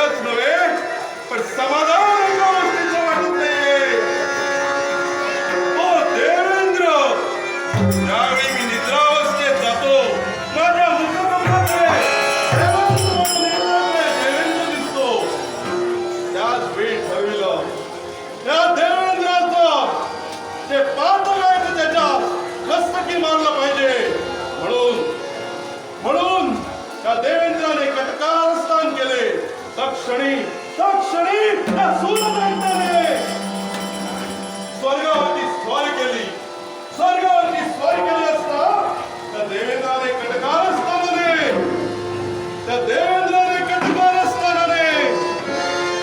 एवढंच नव्हे पण समाधान एका गोष्टीचं वाटत नाहीये. ओ देवेंद्र, ज्यावेळी मी निद्रावस्थेत जातो माझ्या मुखकमलाकडे देवेंद्र दिसतो. त्याच वेळी ठरविलं त्या देवेंद्राचं ते पातळ आहे त्याच्या मस्तकी मारलं पाहिजे. म्हणून त्या देवेंद्राने कटकारस्थान केले. तक्षणी त्या सूर्यदेवतेने स्वर्गावरती स्वारी केली असता त्या देवेंद्राने कटकारस्थानाने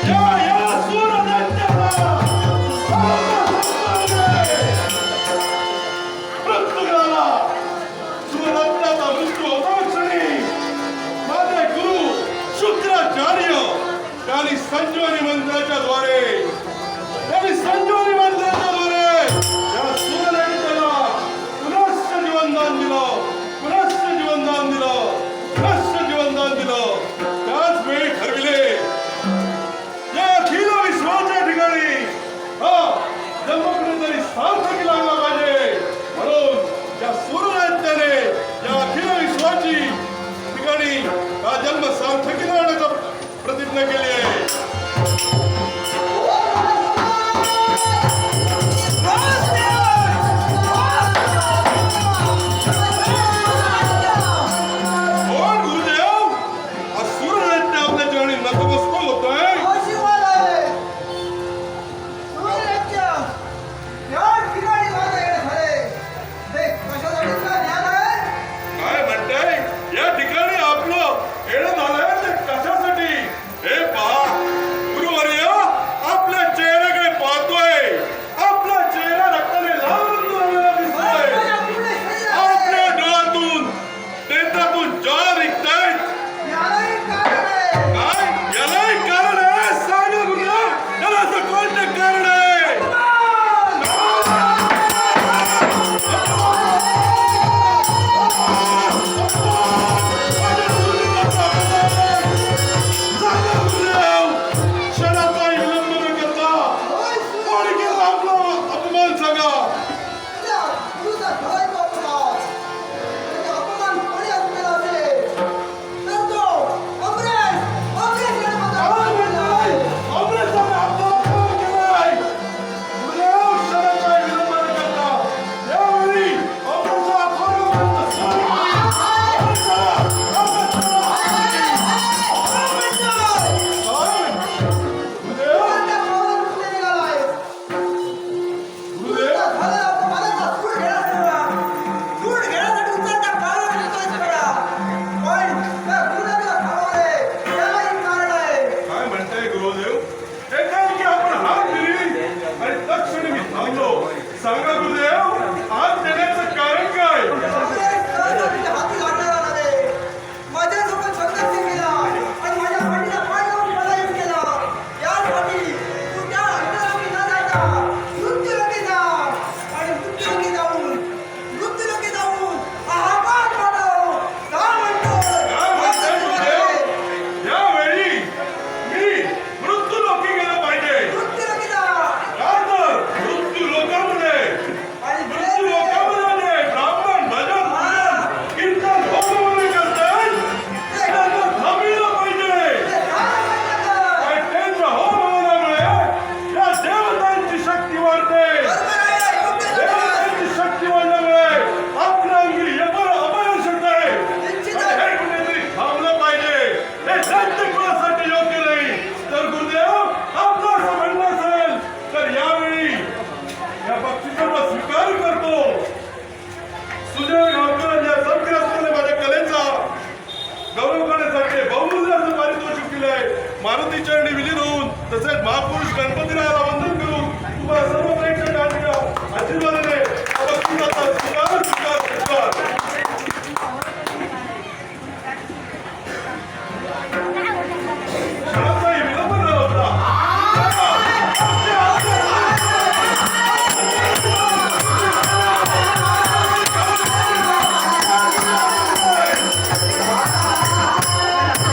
या सूर्यदेवतेला मृत्यूला सूर्यदेवतेचा मृत्यू होता क्षणी माझे गुरु शुक्राचार्य त्यांनी संजीवनी मंत्राच्या द्वारे या सूर्यदेवतेला पुनश्च जीवनदान दिलं. त्याच वेळी ठरविले या अखिल विश्वाच्या ठिकाणी जन्म कुठेतरी सार्थकी लागला पाहिजे. म्हणून या सूर्यदेवतेने या अखिल विश्वाची ठिकाणी हा जन्म सार्थकी लावण्याचा प्रतिज्ञा केली आहे. सांगा गुरुदेव, आज देण्याचं कारण काय? हाती लागणार आहे. माझ्यासोबत संघर्ष केला आणि माझ्या पाठीला पाय लावून मला येऊन केला. यासाठी तू त्या अंतराळी न जाता मृत्यूलोकी जा आणि मृत्यूलोकी जाऊन हाहाकार मारव. का म्हणतोय? यावेळी मी मृत्यूलोकी गेलं पाहिजे. मृत्यूलोकी जा मृत्यू लोकांमध्ये ब्राह्मण भजन कीर्तन होम करतात. त्यांना थांबविलं पाहिजे. त्यांच्या होमामुळे या देवतांची शक्ती वाढते. देवतांची शक्ती वाढल्यामुळे आपल्या अंगी अपयश येते. हे कुठेतरी थांबलं पाहिजे. हे सत्य कुणासाठी योग्य नाही. तर गुरुदेव, आपलं असं म्हणणं असेल तर यावेळी या बक्षिसाचा स्वीकार करतो. सुजय गावकर या संख्याने माझ्या कलेचा गौरव करण्यासाठी बहुमूल्य पारितोषिक दिलंय. मारुती चरणी विलीन होऊन तसेच महापुरुष गणपतीला वंदन करून तुम्हाला सर्व प्रेक्षकांच्या आशीर्वादाने